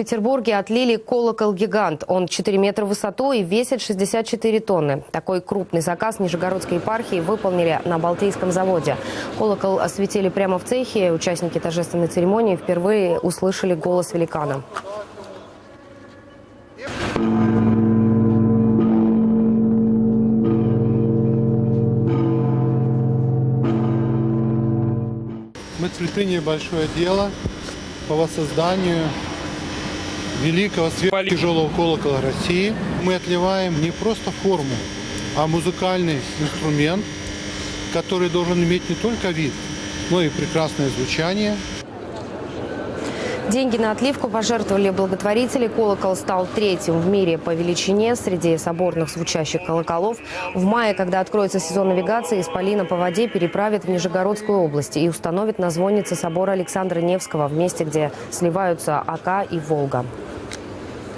Санкт-Петербурге отлили колокол-гигант. Он 4 метра в высоту и весит 64 тонны. Такой крупный заказ Нижегородской епархии выполнили на Балтийском заводе. Колокол осветили прямо в цехе. Участники торжественной церемонии впервые услышали голос великана. Мы предприняли большое дело по воссозданию великого сверхтяжелого колокола России. Мы отливаем не просто форму, а музыкальный инструмент, который должен иметь не только вид, но и прекрасное звучание. Деньги на отливку пожертвовали благотворители. Колокол стал третьим в мире по величине среди соборных звучащих колоколов. В мае, когда откроется сезон навигации, исполина по воде переправит в Нижегородскую область и установит на звоннице собора Александра Невского, в месте, где сливаются Ока и Волга.